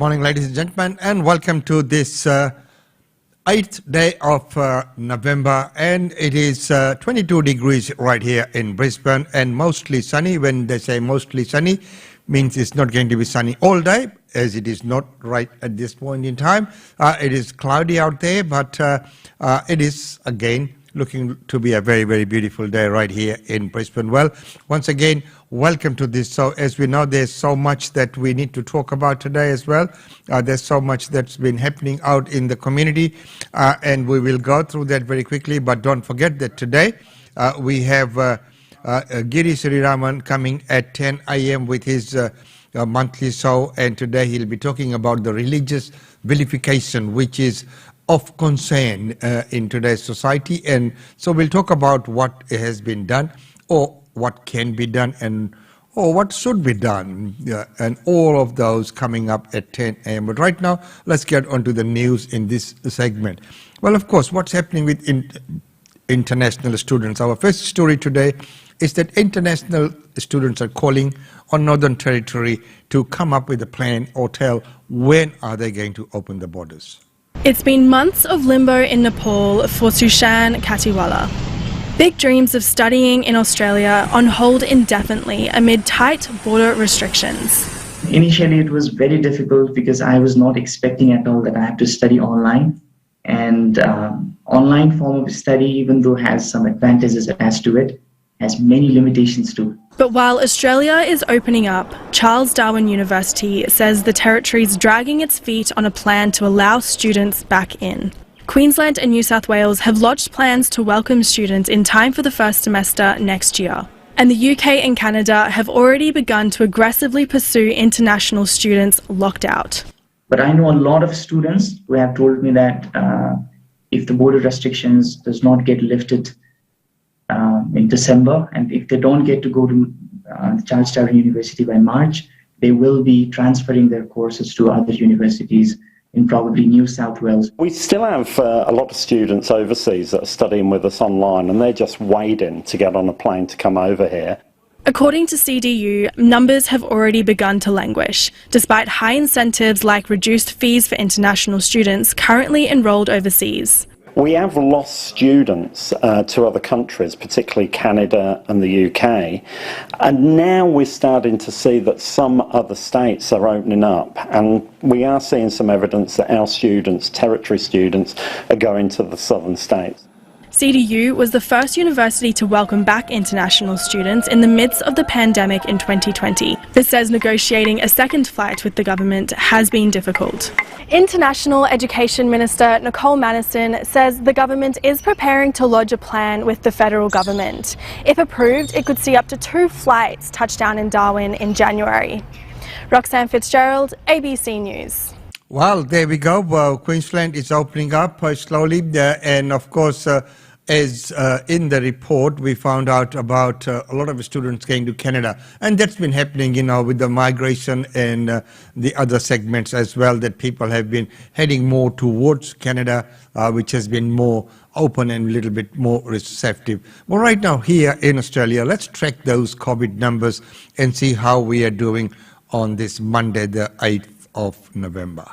morning, ladies and gentlemen, and welcome to this 8th day of November, and it is 22 degrees right here in Brisbane and mostly sunny. When they say mostly sunny, means it's not going to be sunny all day, as it is not right at this point in time. It is cloudy out there, but it is again looking to be a very, very beautiful day right here in Brisbane. Well, once again, welcome to this. So as we know, there's so much that we need to talk about today as well. There's so much that's been happening out in the community, and we will go through that very quickly. But don't forget that today we have Giri Sriraman coming at 10 a.m. with his monthly show, and today he'll be talking about the religious vilification, which is of concern in today's society. And so we'll talk about what has been done, or what can be done, and or what should be done, and all of those coming up at 10 a.m. But right now, let's get on to the news in this segment. Well, of course, what's happening with international students? Our first story today is that international students are calling on Northern Territory to come up with a plan or tell when are they going to open the borders. It's been months of limbo in Nepal for Sushan Katiwala. Big dreams of studying in Australia on hold indefinitely amid tight border restrictions. Initially it was very difficult because I was not expecting at all that I have to study online. And online form of study, even though has some advantages attached to it, has many limitations too. But while Australia is opening up, Charles Darwin University says the territory's dragging its feet on a plan to allow students back in. Queensland and New South Wales have lodged plans to welcome students in time for the first semester next year. And the UK and Canada have already begun to aggressively pursue international students locked out. But I know a lot of students who have told me that if the border restrictions does not get lifted in December, and if they don't get to go to Charles Darwin University by March, they will be transferring their courses to other universities in probably New South Wales. We still have a lot of students overseas that are studying with us online, and they're just waiting to get on a plane to come over here. According to CDU, numbers have already begun to languish, despite high incentives like reduced fees for international students currently enrolled overseas. We have lost students to other countries, particularly Canada and the UK, and now we're starting to see that some other states are opening up, and we are seeing some evidence that our students, territory students, are going to the southern states. CDU was the first university to welcome back international students in the midst of the pandemic in 2020. This says negotiating a second flight with the government has been difficult. International Education Minister Nicole Maddison says the government is preparing to lodge a plan with the federal government. If approved, it could see up to 2 flights touch down in Darwin in January. Roxanne Fitzgerald, ABC News. Well, there we go. Well, Queensland is opening up slowly, and of course, as in the report, we found out about a lot of students going to Canada, and that's been happening, you know, with the migration and the other segments as well, that people have been heading more towards Canada, which has been more open and a little bit more receptive. Well, right now here in Australia, let's track those COVID numbers and see how we are doing on this Monday, the 8th of November.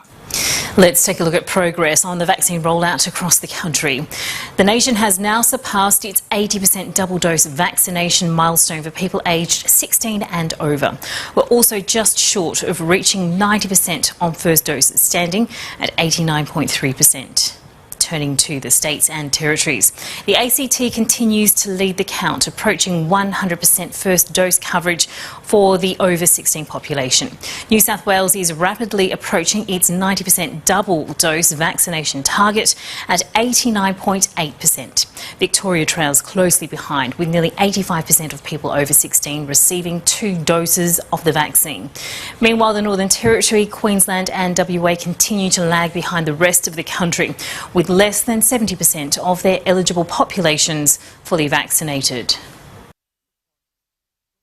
Let's take a look at progress on the vaccine rollout across the country. The nation has now surpassed its 80% double-dose vaccination milestone for people aged 16 and over. We're also just short of reaching 90% on first dose, standing at 89.3%. Turning to the states and territories. The ACT continues to lead the count, approaching 100% first dose coverage for the over 16 population. New South Wales is rapidly approaching its 90% double dose vaccination target at 89.8%. Victoria trails closely behind, with nearly 85% of people over 16 receiving 2 doses of the vaccine. Meanwhile, the Northern Territory, Queensland and WA continue to lag behind the rest of the country, with less than 70% of their eligible populations fully vaccinated.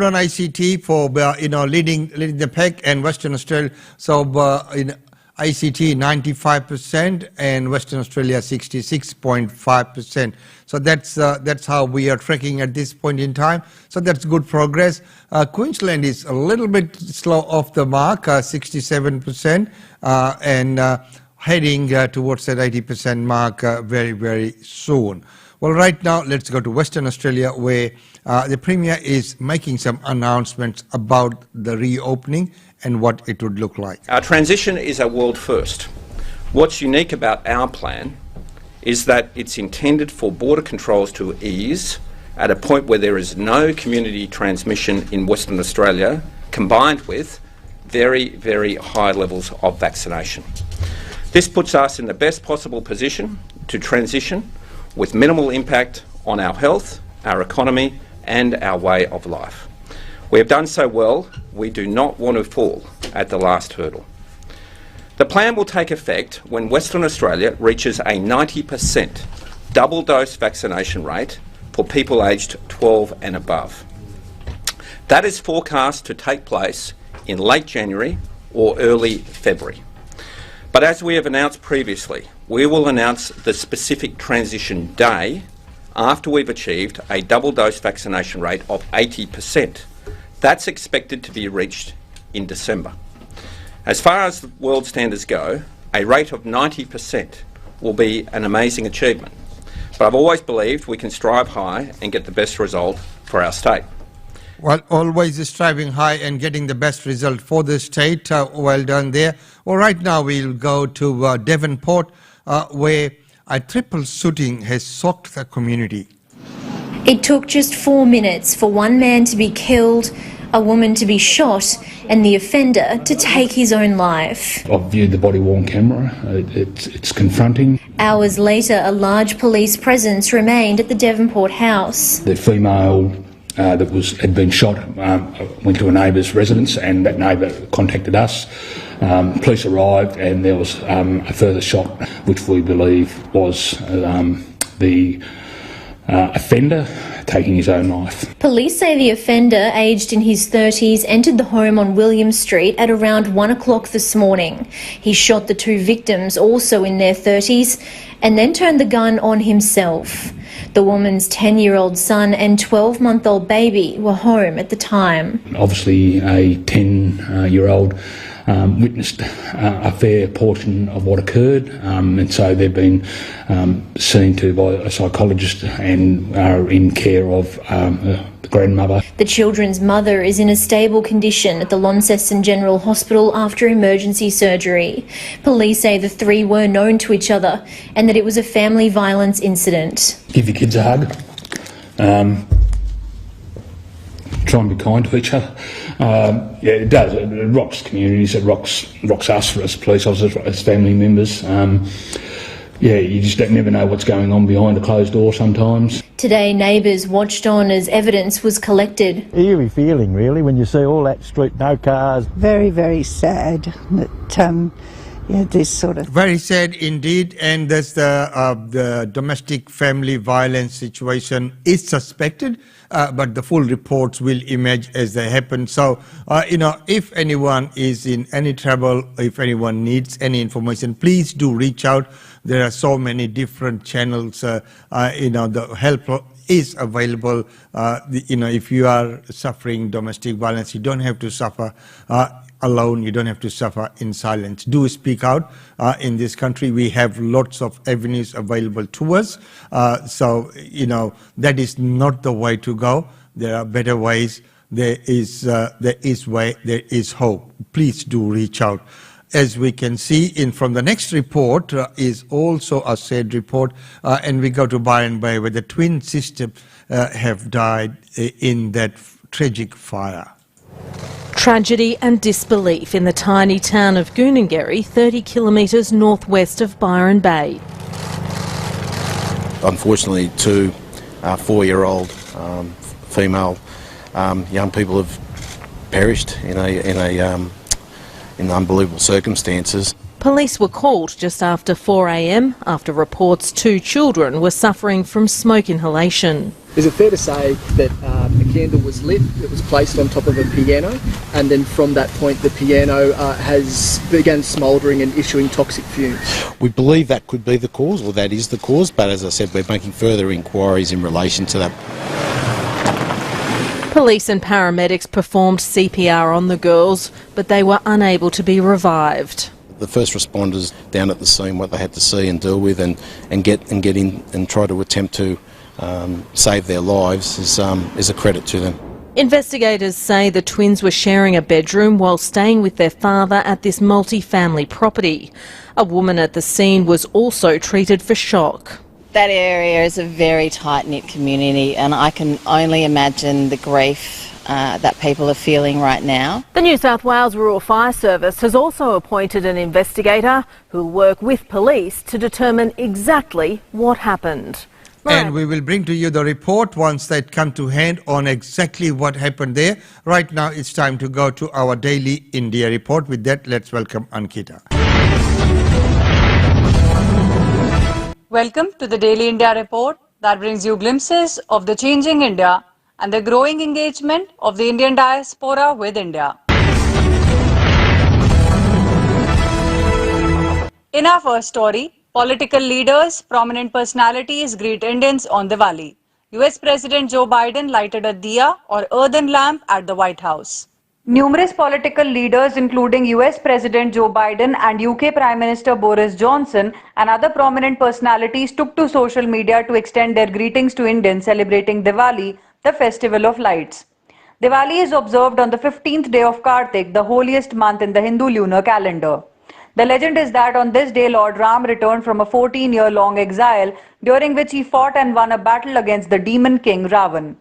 On ICT for leading the pack, and Western Australia. So ICT 95%, and Western Australia 66.5%. So that's how we are tracking at this point in time. So that's good progress. Queensland is a little bit slow off the mark, 67%, and heading towards that 80% mark very, very soon. Well, right now, let's go to Western Australia, where the Premier is making some announcements about the reopening and what it would look like. Our transition is a world first. What's unique about our plan is that it's intended for border controls to ease at a point where there is no community transmission in Western Australia, combined with very, very high levels of vaccination. This puts us in the best possible position to transition with minimal impact on our health, our economy and our way of life. We have done so well, we do not want to fall at the last hurdle. The plan will take effect when Western Australia reaches a 90% double dose vaccination rate for people aged 12 and above. That is forecast to take place in late January or early February. But as we have announced previously, we will announce the specific transition day after we've achieved a double dose vaccination rate of 80%. That's expected to be reached in December. As far as the world standards go, a rate of 90% will be an amazing achievement. But I've always believed we can strive high and get the best result for our state. Well, always striving high and getting the best result for the state. Well done there. Well, right now we'll go to Devonport, where a triple shooting has shocked the community. It took just 4 minutes for one man to be killed, a woman to be shot, and the offender to take his own life. I've viewed the body-worn camera. It's confronting. Hours later, a large police presence remained at the Devonport house. The female that had been shot went to a neighbour's residence, and that neighbour contacted us. Police arrived, and there was a further shot, which we believe was the offender taking his own life. Police say the offender, aged in his 30s, entered the home on William Street at around 1 o'clock this morning. He shot the two victims, also in their 30s, and then turned the gun on himself. The woman's 10-year-old son and 12-month-old baby were home at the time. Obviously, a 10-year-old witnessed a fair portion of what occurred, and so they've been seen to by a psychologist and are in care of the grandmother. The children's mother is in a stable condition at the Launceston General Hospital after emergency surgery. Police say the three were known to each other and that it was a family violence incident. Give your kids a hug. Try and be kind to each other. Yeah, it does. It rocks communities. It rocks us as police officers, as family members. Yeah, you just never know what's going on behind a closed door sometimes. Today, neighbours watched on as evidence was collected. Eerie feeling, really, when you see all that street, no cars. Very, very sad that, yeah, this sort of... Very sad indeed, and there's the domestic family violence situation is suspected, but the full reports will emerge as they happen. So, if anyone is in any trouble, if anyone needs any information, please do reach out. There are so many different channels, the help is available. If you are suffering domestic violence, you don't have to suffer alone, you don't have to suffer in silence. Do speak out. In this country, we have lots of avenues available to us. So, that is not the way to go. There are better ways. There is hope. Please do reach out. As we can see from the next report is also a sad report, and we go to Byron Bay, where the twin sisters have died in that tragic fire. Tragedy and disbelief in the tiny town of Goonangary, 30 kilometres northwest of Byron Bay. Unfortunately, two 4-year-old female young people have perished in unbelievable circumstances. Police were called just after 4 a.m. after reports 2 children were suffering from smoke inhalation. Is it fair to say that a candle was lit, it was placed on top of a piano, and then from that point the piano has begun smouldering and issuing toxic fumes? We believe that could be the cause, or that is the cause, but as I said, we're making further inquiries in relation to that. Police and paramedics performed CPR on the girls, but they were unable to be revived. The first responders down at the scene, what they had to see and deal with, and get in and try to attempt to save their lives is a credit to them. Investigators say the twins were sharing a bedroom while staying with their father at this multi-family property. A woman at the scene was also treated for shock. That area is a very tight-knit community, and I can only imagine the grief that people are feeling right now. The New South Wales Rural Fire Service has also appointed an investigator who'll work with police to determine exactly what happened. And we will bring to you the report once that come to hand on exactly what happened there. Right now it's time to go to our daily India report. With that, let's welcome Ankita. Welcome to the Daily India report that brings you glimpses of the changing India and the growing engagement of the Indian diaspora with India. In our first story, political leaders, prominent personalities greet Indians on Diwali. US President Joe Biden lighted a diya or earthen lamp at the White House. Numerous political leaders, including US President Joe Biden and UK Prime Minister Boris Johnson and other prominent personalities, took to social media to extend their greetings to Indians celebrating Diwali, the festival of lights. Diwali is observed on the 15th day of Kartik, the holiest month in the Hindu lunar calendar. The legend is that on this day Lord Ram returned from a 14-year-long exile, during which he fought and won a battle against the demon king Ravan.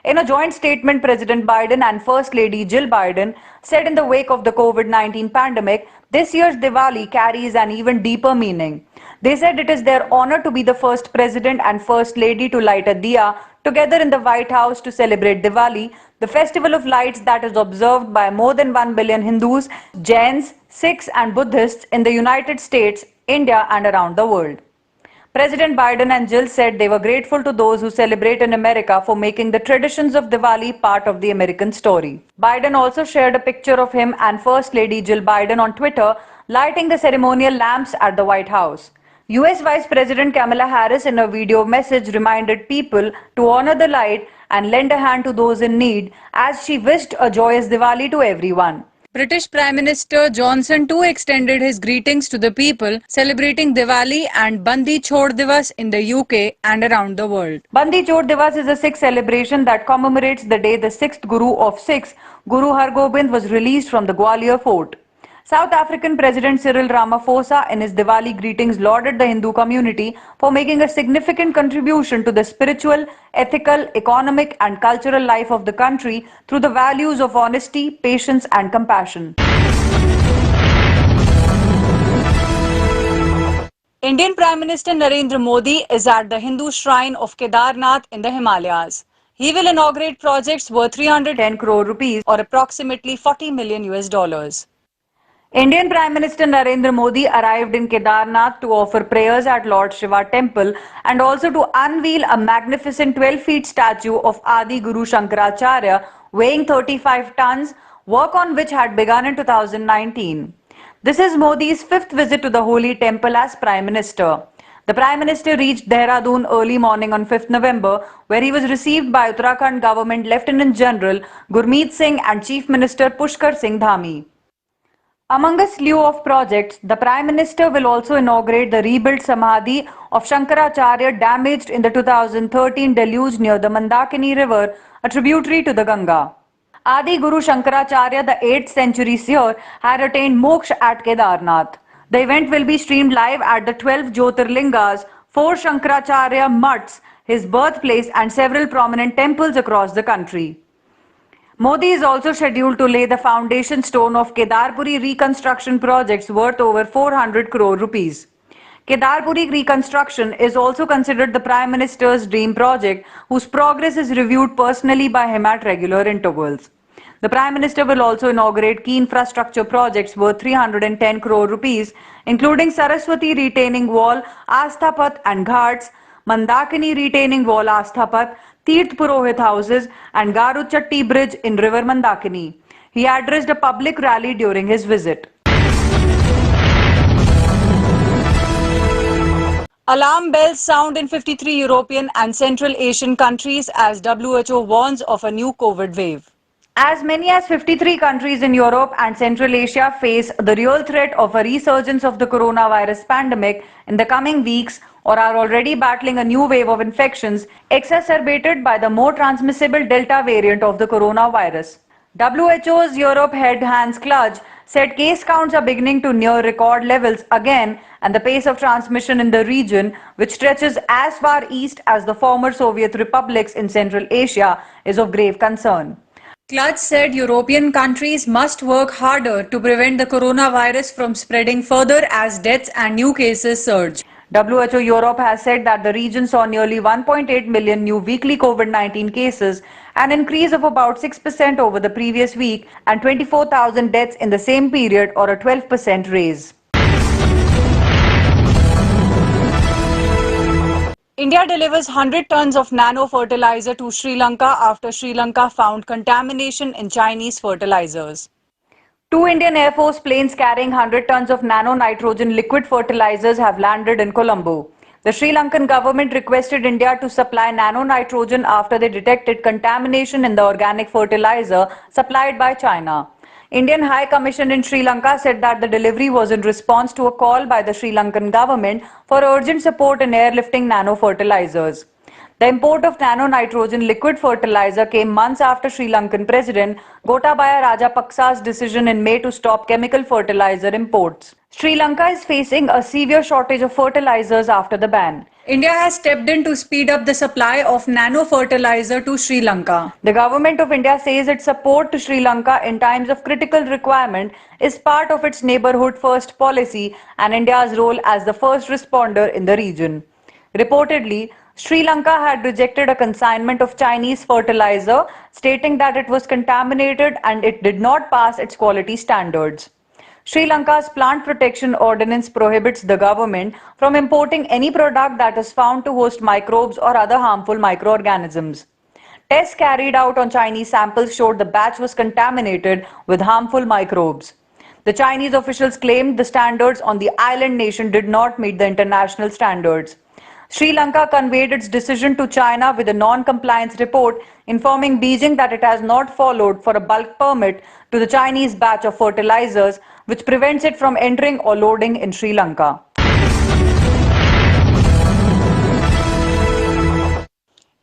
In a joint statement, President Biden and First Lady Jill Biden said in the wake of the COVID-19 pandemic, this year's Diwali carries an even deeper meaning. They said it is their honor to be the first president and first lady to light a diya together in the White House to celebrate Diwali, the festival of lights that is observed by more than 1 billion Hindus, Jains, Sikhs and Buddhists in the United States, India and around the world. President Biden and Jill said they were grateful to those who celebrate in America for making the traditions of Diwali part of the American story. Biden also shared a picture of him and First Lady Jill Biden on Twitter, lighting the ceremonial lamps at the White House. US Vice President Kamala Harris in a video message reminded people to honor the light and lend a hand to those in need as she wished a joyous Diwali to everyone. British Prime Minister Johnson too extended his greetings to the people celebrating Diwali and Bandi Chhod Divas in the UK and around the world. Bandi Chhod Divas is a Sikh celebration that commemorates the day the sixth Guru of Sikhs, Guru Har Gobind, was released from the Gwalior fort. South African President Cyril Ramaphosa in his Diwali greetings lauded the Hindu community for making a significant contribution to the spiritual, ethical, economic and cultural life of the country through the values of honesty, patience and compassion. Indian Prime Minister Narendra Modi is at the Hindu shrine of Kedarnath in the Himalayas. He will inaugurate projects worth 310 crore rupees or approximately $40 million. Indian Prime Minister Narendra Modi arrived in Kedarnath to offer prayers at Lord Shiva temple and also to unveil a magnificent 12-feet statue of Adi Guru Shankaracharya weighing 35 tons, work on which had begun in 2019. This is Modi's fifth visit to the holy temple as Prime Minister. The Prime Minister reached Dehradun early morning on 5th November, where he was received by Uttarakhand Government Lieutenant General Gurmeet Singh and Chief Minister Pushkar Singh Dhami. Among a slew of projects, the Prime Minister will also inaugurate the rebuilt Samadhi of Shankaracharya damaged in the 2013 deluge near the Mandakini River, a tributary to the Ganga. Adi Guru Shankaracharya, the 8th century seer, had attained moksha at Kedarnath. The event will be streamed live at the 12 Jyotirlingas, 4 Shankaracharya mutts, his birthplace and several prominent temples across the country. Modi is also scheduled to lay the foundation stone of Kedarpuri reconstruction projects worth over 400 crore rupees. Kedarpuri reconstruction is also considered the Prime Minister's dream project, whose progress is reviewed personally by him at regular intervals. The Prime Minister will also inaugurate key infrastructure projects worth 310 crore rupees, including Saraswati retaining wall, Asthapat and Ghats, Mandakini retaining wall, Asthapat, Tirth Purohit houses and Garuchatti Bridge in River Mandakini. He addressed a public rally during his visit. Alarm bells sound in 53 European and Central Asian countries as WHO warns of a new COVID wave. As many as 53 countries in Europe and Central Asia face the real threat of a resurgence of the coronavirus pandemic in the coming weeks or are already battling a new wave of infections exacerbated by the more transmissible Delta variant of the coronavirus. WHO's Europe head Hans Kluge said case counts are beginning to near record levels again, and the pace of transmission in the region, which stretches as far east as the former Soviet republics in Central Asia, is of grave concern. Kluge said European countries must work harder to prevent the coronavirus from spreading further as deaths and new cases surge. WHO Europe has said that the region saw nearly 1.8 million new weekly COVID-19 cases, an increase of about 6% over the previous week, and 24,000 deaths in the same period, or a 12% raise. India delivers 100 tons of nano fertilizer to Sri Lanka after Sri Lanka found contamination in Chinese fertilizers. 2 Indian Air Force planes carrying 100 tons of nano-nitrogen liquid fertilizers have landed in Colombo. The Sri Lankan government requested India to supply nano-nitrogen after they detected contamination in the organic fertilizer supplied by China. Indian High Commission in Sri Lanka said that the delivery was in response to a call by the Sri Lankan government for urgent support in airlifting nano-fertilizers. The import of nano-nitrogen liquid fertilizer came months after Sri Lankan President Gotabaya Rajapaksa's decision in May to stop chemical fertilizer imports. Sri Lanka is facing a severe shortage of fertilizers after the ban. India has stepped in to speed up the supply of nano-fertilizer to Sri Lanka. The government of India says its support to Sri Lanka in times of critical requirement is part of its neighbourhood first policy and India's role as the first responder in the region. Reportedly, Sri Lanka had rejected a consignment of Chinese fertilizer, stating that it was contaminated and it did not pass its quality standards. Sri Lanka's plant protection ordinance prohibits the government from importing any product that is found to host microbes or other harmful microorganisms. Tests carried out on Chinese samples showed the batch was contaminated with harmful microbes. The Chinese officials claimed the standards on the island nation did not meet the international standards. Sri Lanka conveyed its decision to China with a non-compliance report informing Beijing that it has not followed for a bulk permit to the Chinese batch of fertilizers, which prevents it from entering or loading in Sri Lanka.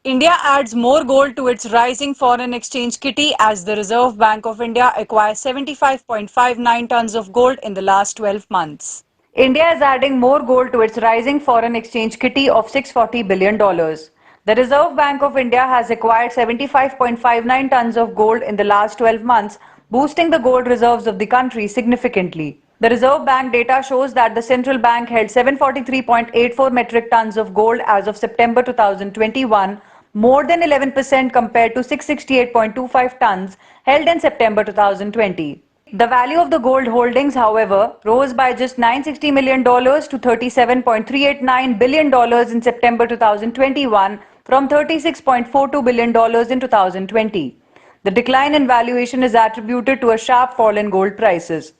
India adds more gold to its rising foreign exchange kitty as the Reserve Bank of India acquires 75.59 tons of gold in the last 12 months. India is adding more gold to its rising foreign exchange kitty of $640 billion. The Reserve Bank of India has acquired 75.59 tons of gold in the last 12 months, boosting the gold reserves of the country significantly. The Reserve Bank data shows that the central bank held 743.84 metric tons of gold as of September 2021, more than 11% compared to 668.25 tons held in September 2020. The value of the gold holdings, however, rose by just $960 million to $37.389 billion in September 2021 from $36.42 billion in 2020. The decline in valuation is attributed to a sharp fall in gold prices.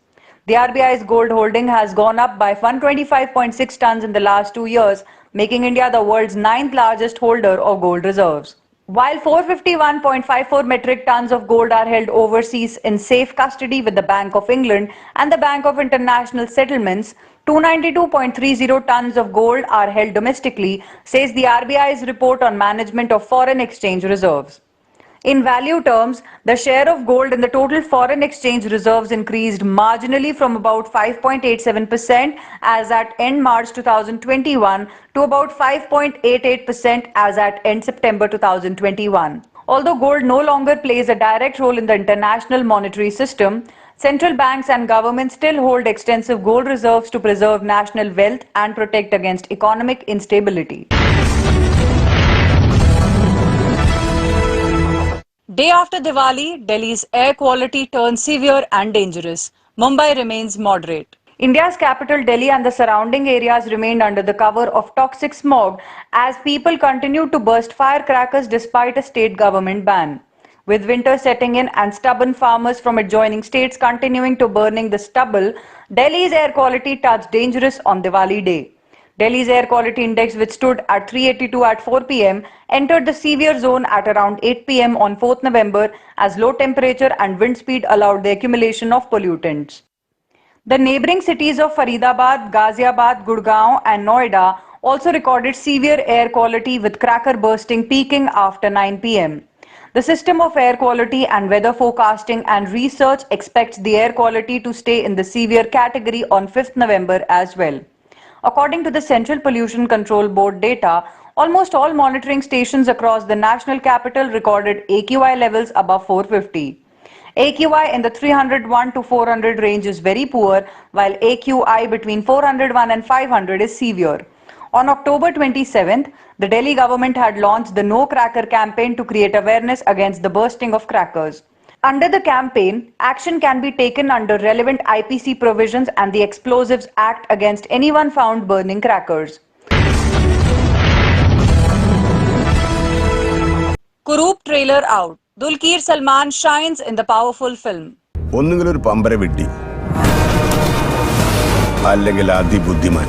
The RBI's gold holding has gone up by 125.6 tons in the last 2 years, making India the world's 9th largest holder of gold reserves. While 451.54 metric tons of gold are held overseas in safe custody with the Bank of England and the Bank of International Settlements, 292.30 tons of gold are held domestically, says the RBI's report on management of foreign exchange reserves. In value terms, the share of gold in the total foreign exchange reserves increased marginally from about 5.87% as at end March 2021 to about 5.88% as at end September 2021. Although gold no longer plays a direct role in the international monetary system, central banks and governments still hold extensive gold reserves to preserve national wealth and protect against economic instability. Day after Diwali, Delhi's air quality turns severe and dangerous. Mumbai remains moderate. India's capital Delhi and the surrounding areas remained under the cover of toxic smog as people continued to burst firecrackers despite a state government ban. With winter setting in and stubborn farmers from adjoining states continuing to burning the stubble, Delhi's air quality touched dangerous on Diwali day. Delhi's air quality index, which stood at 382 at 4 p.m., entered the severe zone at around 8 p.m. on 4th November as low temperature and wind speed allowed the accumulation of pollutants. The neighbouring cities of Faridabad, Ghaziabad, Gurgaon and Noida also recorded severe air quality with cracker bursting peaking after 9 p.m. The System of Air Quality and Weather Forecasting and Research expects the air quality to stay in the severe category on 5th November as well. According to the Central Pollution Control Board data, almost all monitoring stations across the national capital recorded AQI levels above 450. AQI in the 301 to 400 range is very poor, while AQI between 401 and 500 is severe. On October 27th, the Delhi government had launched the No Cracker campaign to create awareness against the bursting of crackers. Under the campaign, action can be taken under relevant IPC provisions and the Explosives Act against anyone found burning crackers. Kurup trailer out. Dulquer Salman shines in the powerful film. ഒന്നുകിലൊരു പമ്പര വിട്ടി അല്ലെങ്കിൽ അതിബുദ്ധിമാൻ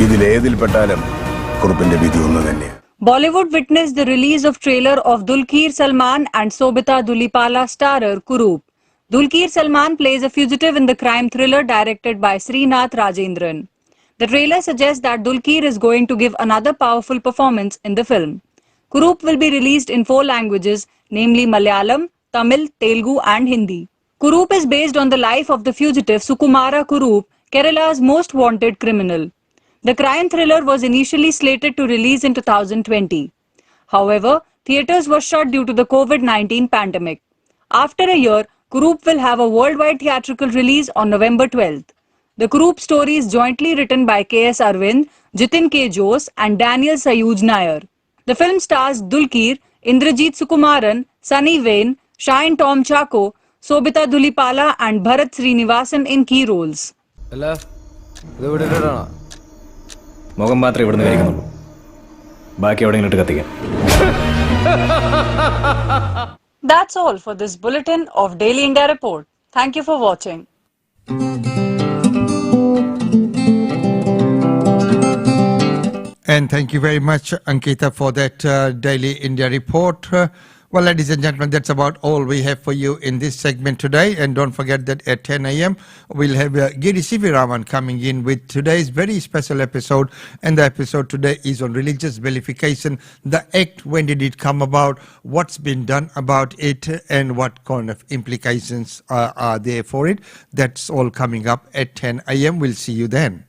ഇതിലേതിൽപ്പെട്ടാലും കുറുപ്പിന്റെ വിധി ഒന്ന് തന്നെയാണ്. Bollywood witnessed the release of trailer of Dulquer Salman and Sobita Dulipala starrer Kurup. Dulquer Salman plays a fugitive in the crime thriller directed by Srinath Rajendran. The trailer suggests that Dulquer is going to give another powerful performance in the film. Kurup will be released in 4 languages, namely Malayalam, Tamil, Telugu and Hindi. Kurup is based on the life of the fugitive Sukumara Kurup, Kerala's most wanted criminal. The crime thriller was initially slated to release in 2020. However, theatres were shut due to the COVID-19 pandemic. After a year, Kurup will have a worldwide theatrical release on November 12th. The Kurup story is jointly written by K.S. Arvind, Jitin K. Jose and Daniel Sayuj Nair. The film stars Dulquer, Indrajit Sukumaran, Sunny Vane, Shine Tom Chacko, Sobita Dulipala and Bharat Srinivasan in key roles. മുഖം മാത്രമേ ഇവിടുന്ന് കഴിക്കുന്നുള്ളൂ ബാക്കി എവിടെയെങ്കിലും ഇട്ട് കത്തിക്കാം. That's all for this bulletin of Daily India Report. Thank you for watching. And thank you very much, Ankita, for that Daily India Report. Well, ladies and gentlemen, that's about all we have for you in this segment today. And don't forget that at 10 a.m. we'll have Giri Siviraman coming in with today's very special episode. And the episode today is on religious vilification. The act, when did it come about, what's been done about it, and what kind of implications are there for it. That's all coming up at 10 a.m. We'll see you then.